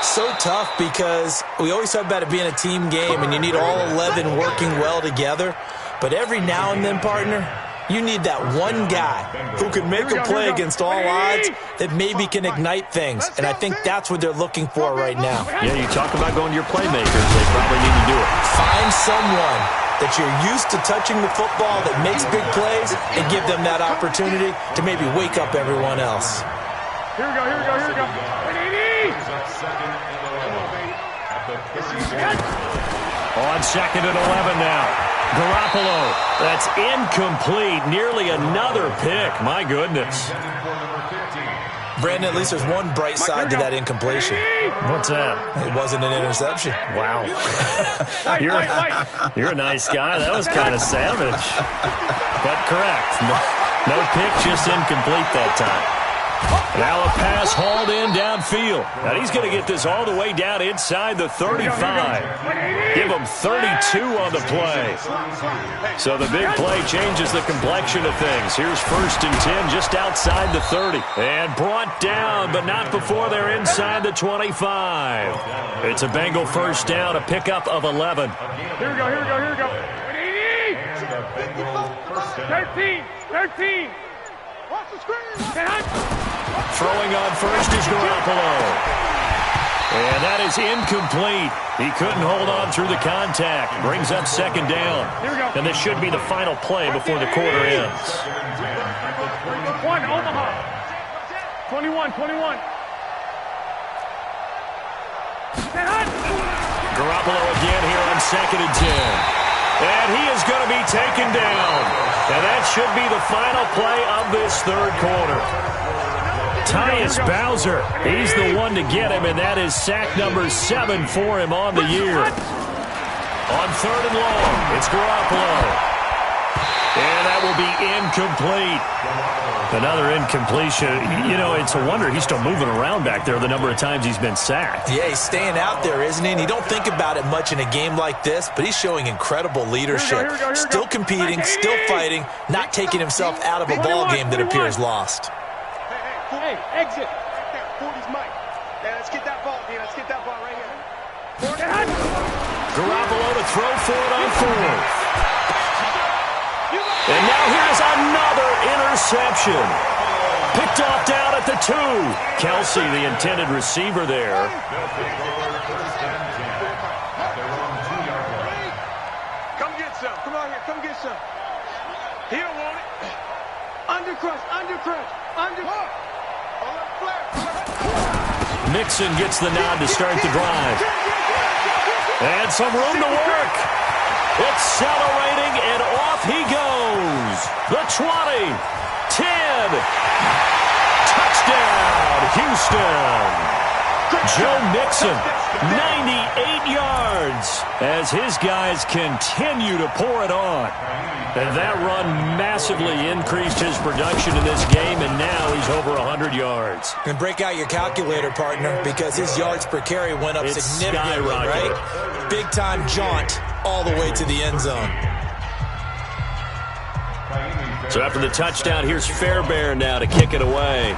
So tough because we always talk about it being a team game, and you need all 11 working well together. But every now and then, partner, you need that one guy who can make a play against all odds that maybe can ignite things. And I think that's what they're looking for right now. Yeah, you talk about going to your playmakers. They probably need to do it. Find someone that you're used to touching the football that makes big plays and give them that opportunity to maybe wake up everyone else. Here we go. 180! On 2nd and 11 now. Garoppolo, that's incomplete. Nearly another pick. My goodness. Brandon, at least there's one bright side to that incompletion. What's that? It wasn't an interception. Wow. You're a nice guy. That was kind of savage. But correct. No pick, just incomplete that time. Now a pass hauled in downfield. And he's going to get this all the way down inside the 35. Give him 32 on the play. So the big play changes the complexion of things. Here's 1st and 10 just outside the 30. And brought down, but not before they're inside the 25. It's a Bengal 1st down, a pickup of 11. Here we go. 180! 13! Watch the screen! Throwing on 1st is Garoppolo. And that is incomplete. He couldn't hold on through the contact. Brings up 2nd down. And this should be the final play before the quarter ends. 1, Omaha. 21. Garoppolo again here on 2nd and 10. And he is going to be taken down. And that should be the final play of this 3rd quarter. Tyus Bowser, he's the one to get him, and that is sack number 7 for him on the year. On 3rd and long, it's Garoppolo. And that will be incomplete. Another incompletion. You know, it's a wonder he's still moving around back there the number of times he's been sacked. Yeah, he's staying out there, isn't he? And you don't think about it much in a game like this, but he's showing incredible leadership. Still competing, still fighting, not taking himself out of a ball game that appears lost. Hey, exit. 40's Mike. Yeah, let's get that ball, D. Let's get that ball right here. Garoppolo to throw for it on fourth. And now here's another interception. Picked off down at the 2. Kelsey, the intended receiver there. Come get some. Come on here. Come get some. He don't want it. Undercrush. Mixon gets the nod to start the drive. And some room to work. Accelerating, and off he goes. The 20, 10. Touchdown, Houston. Joe Mixon, 98 yards as his guys continue to pour it on. And that run massively increased his production in this game, and now he's over 100 yards. And break out your calculator, partner, because his yards per carry went up significantly, right? Big-time jaunt all the way to the end zone. So after the touchdown, here's Fairbairn now to kick it away.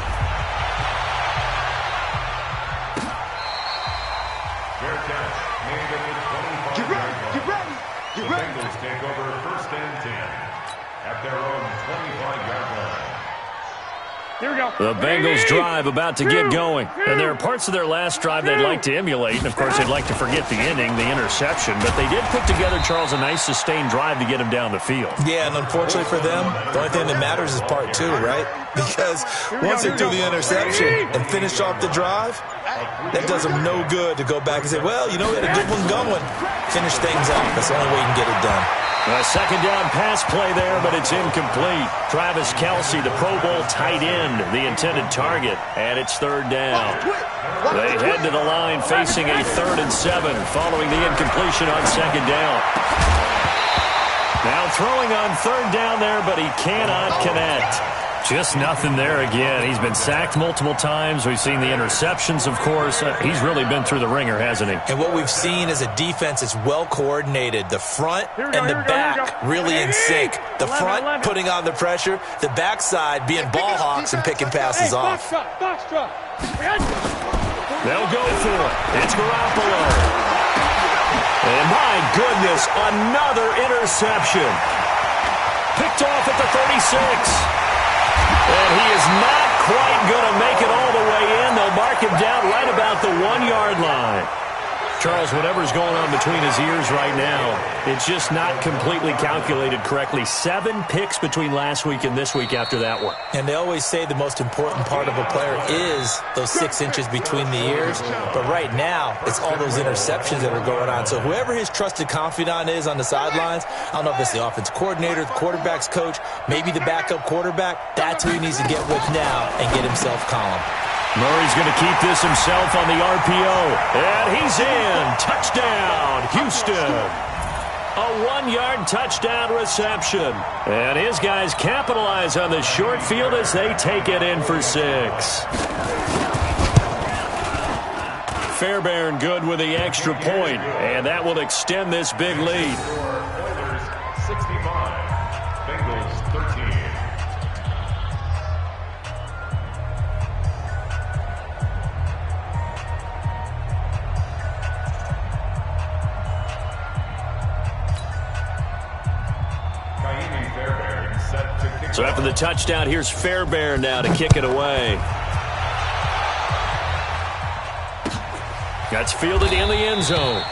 The Bengals take over 1st and 10 at their own 25-yard line. Here we go. The Bengals drive about to get going. And there are parts of their last drive they'd like to emulate. And, of course, they'd like to forget the ending, the interception. But they did put together, Charles, a nice sustained drive to get him down the field. Yeah, and unfortunately for them, the only thing that matters is part 2, right? Because once they do the interception and finish off the drive, that does them no good to go back and say, well, you know, we had a good one going. Finish things off. That's the only way you can get it done. A second down pass play there, but it's incomplete. Travis Kelsey, the Pro Bowl tight end, the intended target, and it's 3rd down. They head to the line facing a 3rd and 7 following the incompletion on 2nd down. Now throwing on 3rd down there, but he cannot connect. Just nothing there again. He's been sacked multiple times. We've seen the interceptions, of course. He's really been through the ringer, hasn't he? And what we've seen is a defense that's well coordinated. The front and the back really in sync. The front putting on the pressure. The backside being ball hawks and picking passes off. They'll go for it. It's Garoppolo. And my goodness, another interception. Picked off at the 36. And he is not quite going to make it all the way in. They'll mark him down right about the 1-yard line. Charles, whatever's going on between his ears right now, it's just not completely calculated correctly. 7 picks between last week and this week after that one. And they always say the most important part of a player is those 6 inches between the ears. But right now, it's all those interceptions that are going on. So whoever his trusted confidant is on the sidelines, I don't know if it's the offensive coordinator, the quarterback's coach, maybe the backup quarterback, that's who he needs to get with now and get himself calm. Murray's going to keep this himself on the RPO. And he's in. Touchdown, Houston. A 1-yard touchdown reception. And his guys capitalize on the short field as they take it in for 6. Fairbairn good with the extra point. And that will extend this big lead. 65, Bengals 13. So after the touchdown, here's Fairbairn now to kick it away. That's fielded in the end zone.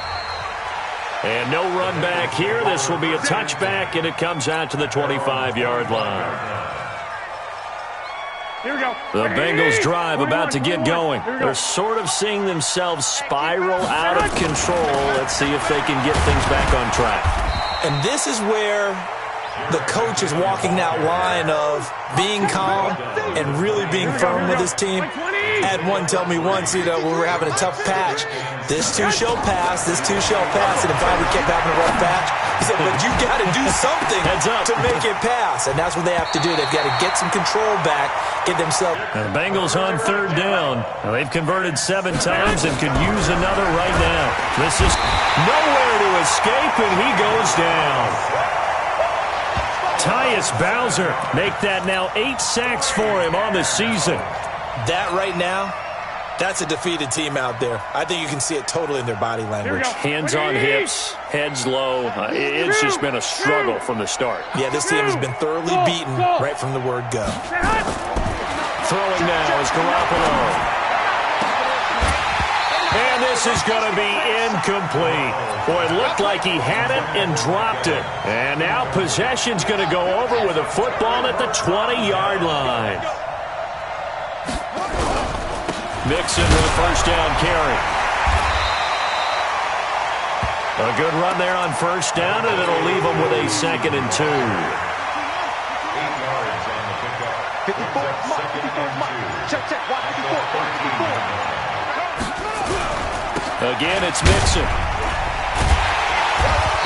And no run back here. This will be a touchback, and it comes out to the 25-yard line. Here we go. The Bengals drive about to get going. They're sort of seeing themselves spiral out of control. Let's see if they can get things back on track. And this is where the coach is walking that line of being calm and really being firm with his team. Had one tell me once, when we were having a tough patch, this too shall pass, this too shall pass, and if I would keep having a rough patch, he said, but you got to do something to make it pass, and that's what they have to do. They've got to get some control back, get themselves. The Bengals on third down. Now, they've converted 7 times and could use another right now. This is nowhere to escape, and he goes down. Tyus Bowser make that now 8 sacks for him on the season. That right now, that's a defeated team out there. I think you can see it totally in their body language. Hands on hips, heads low. It's just been a struggle from the start. Yeah, this team has been thoroughly beaten right from the word go. Throwing now is Garoppolo. And this is going to be incomplete. Boy, it looked like he had it and dropped it. And now possession's going to go over with a football at the 20-yard line. Mixon with a first down carry. A good run there on first down, and it'll leave them with a 2nd and 2. 8 yards on the pickup. 54. Check. Watch 54. Again, it's Mixon.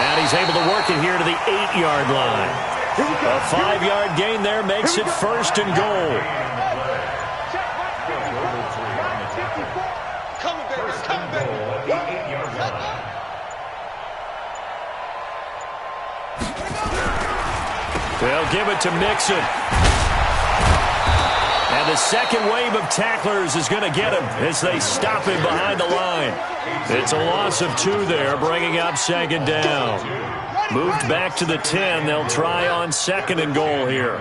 And he's able to work it here to the 8-yard line. A 5-yard gain there makes it 1st and goal. They'll give it to Mixon. And the second wave of tacklers is going to get him as they stop him behind the line. It's a loss of 2 there, bringing up 2nd down. Moved back to the 10. They'll try on 2nd and goal here.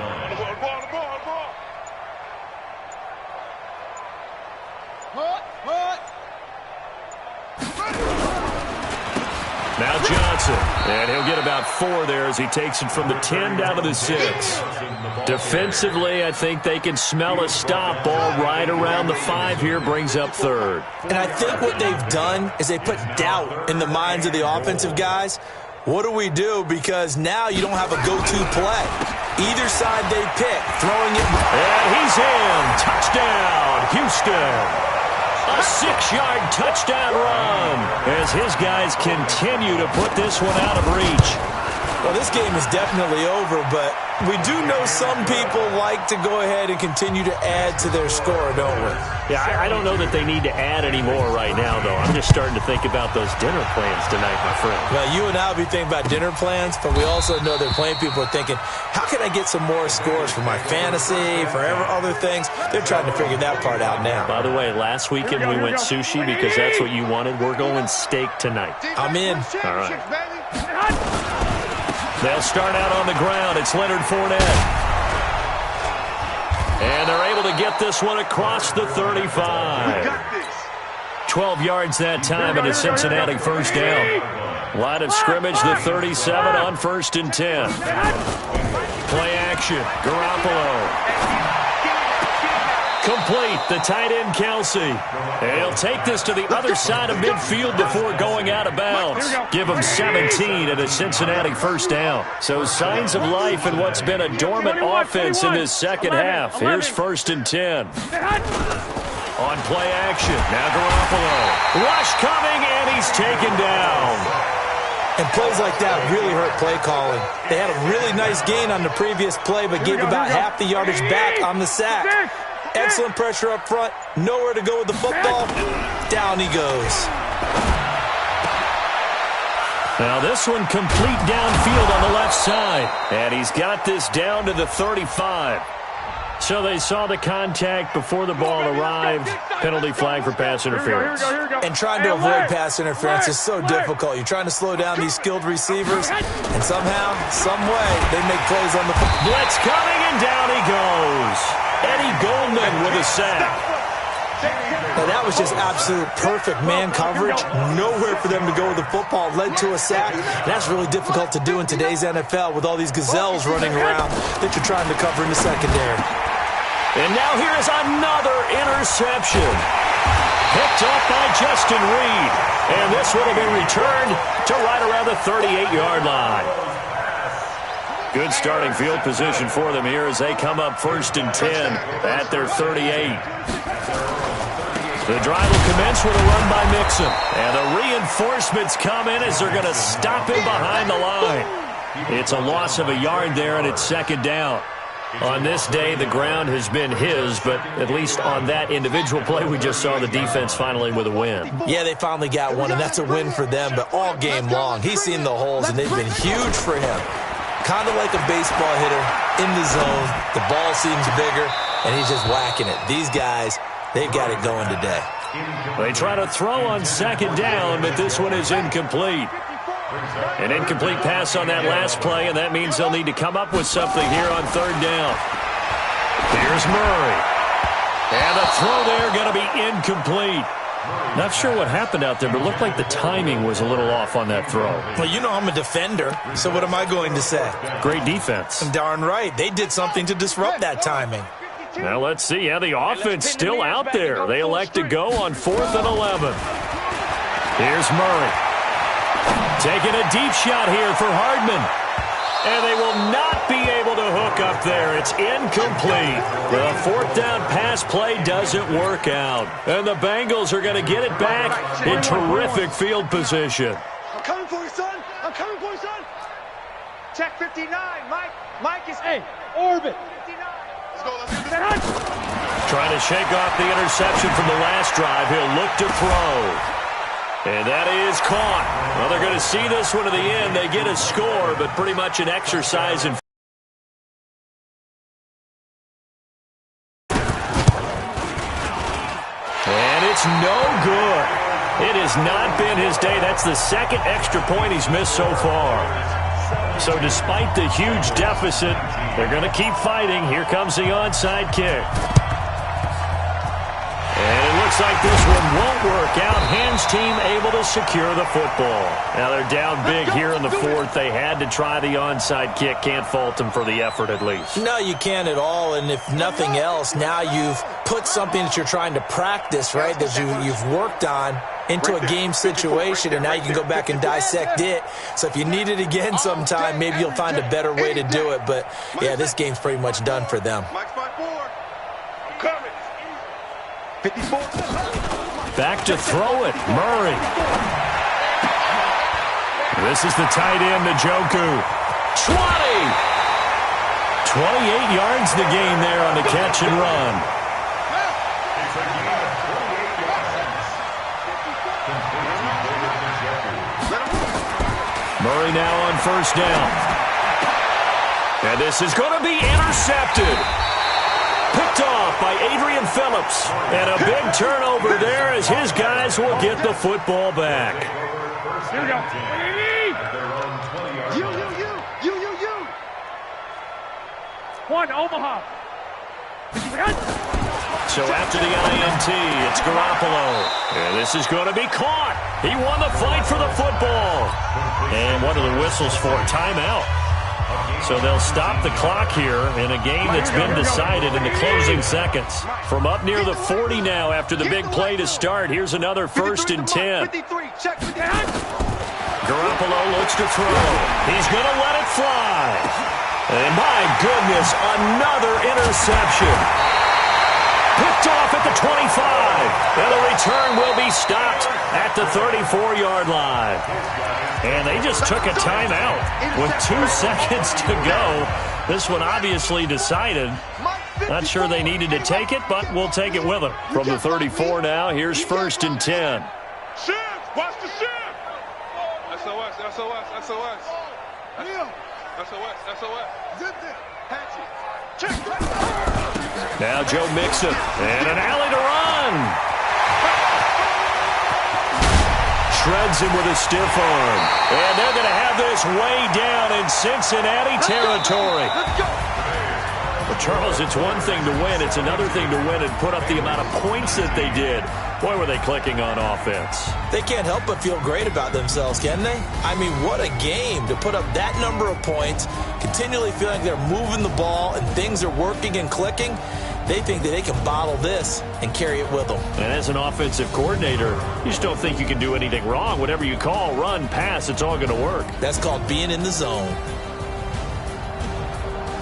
Now Johnson, and he'll get about 4 there as he takes it from the 10 down to the 6. Defensively, I think they can smell a stop. Ball right around the 5 here, brings up 3rd. And I think what they've done is they put doubt in the minds of the offensive guys. What do we do? Because now you don't have a go-to play. Either side they pick, throwing it. And he's in. Touchdown, Houston. A 6-yard touchdown run as his guys continue to put this one out of reach. Well, this game is definitely over, but we do know some people like to go ahead and continue to add to their score, don't we? Yeah, I don't know that they need to add any more right now, though. I'm just starting to think about those dinner plans tonight, my friend. Well, you and I will be thinking about dinner plans, but we also know that plenty of people are thinking, how can I get some more scores for my fantasy, for other things? They're trying to figure that part out now. By the way, last weekend we went sushi because that's what you wanted. We're going steak tonight. I'm in. All right. They'll start out on the ground. It's Leonard Fournette. And they're able to get this one across the 35. 12 yards that time and a Cincinnati first down. Line of scrimmage, the 37 on 1st and 10. Play action. Garoppolo. Complete, the tight end, Kelsey. And he'll take this to the other side of midfield before going out of bounds. Give him 17 and a Cincinnati first down. So signs of life in what's been a dormant offense in this second half. Here's 1st and 10. On play action, now Garoppolo. Rush coming, and he's taken down. And plays like that really hurt play calling. They had a really nice gain on the previous play, but gave about half the yardage back on the sack. Excellent pressure up front. Nowhere to go with the football. Down he goes. Now this one complete downfield on the left side. And he's got this down to the 35. So they saw the contact before the ball arrived. Penalty flag for pass interference. And trying to avoid pass interference is so difficult. You're trying to slow down these skilled receivers, and somehow, some way, they make plays on the football. Blitz coming, and down he goes. Eddie Goldman with a sack. Now that was just absolute perfect man coverage. Nowhere for them to go with the football. Led to a sack. That's really difficult to do in today's NFL with all these gazelles running around that you're trying to cover in the secondary. And now here is another interception. Picked up by Justin Reed. And this one will be returned to right around the 38-yard line. Good starting field position for them here as they come up 1st and 10 at their 38. The drive will commence with a run by Mixon. And the reinforcements come in as they're going to stop him behind the line. It's a loss of a yard there, and it's second down. On this day, the ground has been his, but at least on that individual play, we just saw the defense finally with a win. Yeah, they finally got one, and that's a win for them, but all game long, he's seen the holes, and they've been huge for him. Kind of like a baseball hitter in the zone. The ball seems bigger, and he's just whacking it. These guys, they've got it going today. They try to throw on second down, but this one is incomplete. An incomplete pass on that last play, and that means they'll need to come up with something here on third down. Here's Murray. And the throw there going to be incomplete. Not sure what happened out there, but it looked like the timing was a little off on that throw. Well, you know I'm a defender, so what am I going to say? Great defense. Darn right. They did something to disrupt that timing. Now let's see. Yeah, the offense still out there. They elect to go on 4th and 11. Here's Murray. Taking a deep shot here for Hardman. And they will not be able to hook up there. It's incomplete. The 4th down pass play doesn't work out. And the Bengals are going to get it back in terrific field position. I'm coming for you, son. I'm coming for you, son. Check 59. Mike is in. Orbit. 59. Let's go. Trying to shake off the interception from the last drive. He'll look to throw. And that is caught. Well, they're going to see this one to the end. They get a score, but pretty much an exercise in. And it's no good. It has not been his day. That's the second extra point he's missed so far. So despite the huge deficit, they're going to keep fighting. Here comes the onside kick. And it looks like this one won't work out. Hans team able to secure the football. Now they're down big here in the 4th. They had to try the onside kick. Can't fault them for the effort at least. No, you can't at all. And if nothing else, now you've put something that you're trying to practice, right, that you've worked on into a game situation, and now you can go back and dissect it. So if you need it again sometime, maybe you'll find a better way to do it. But, yeah, this game's pretty much done for them. I'm coming. 54. Back to throw it, Murray. This is the tight end, Njoku. 20! 28 yards the gain there on the catch and run. Murray now on 1st down. And this is going to be intercepted. Picked off by Adrian Phillips. And a big turnover there as his guys will get the football back. Here we go. You. One, Omaha. So after the INT, it's Garoppolo. And this is going to be caught. He won the fight for the football. And what are the whistles for? Timeout. So they'll stop the clock here in a game that's been decided in the closing seconds. From up near the 40 now after the big play to start. Here's another 1st and 10. Garoppolo looks to throw. He's going to let it fly. And my goodness, another interception. Picked off at the 25. And the return will be stopped at the 34-yard line. And they just took a timeout with 2 seconds to go. This one obviously decided. Not sure they needed to take it, but we'll take it with them. From the 34 now, here's 1st and 10. Shift! Watch the shift! SOS. Now Joe Mixon. And an alley to run. Shreds him with a stiff arm. And they're going to have this way down in Cincinnati territory. Well, Charles, it's one thing to win. It's another thing to win and put up the amount of points that they did. Boy, were they clicking on offense. They can't help but feel great about themselves, can they? I mean, what a game to put up that number of points, continually feeling like they're moving the ball and things are working and clicking. They think that they can bottle this and carry it with them. And as an offensive coordinator, you just don't think you can do anything wrong. Whatever you call, run, pass, it's all going to work. That's called being in the zone.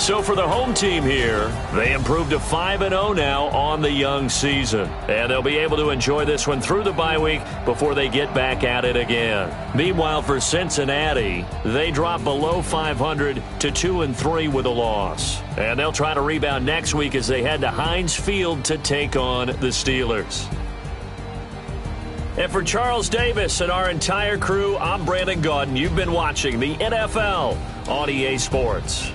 So for the home team here, they improved to 5-0 now on the young season. And they'll be able to enjoy this one through the bye week before they get back at it again. Meanwhile, for Cincinnati, they drop below 500 to 2-3 with a loss. And they'll try to rebound next week as they head to Heinz Field to take on the Steelers. And for Charles Davis and our entire crew, I'm Brandon Gaudin. You've been watching the NFL on EA Sports.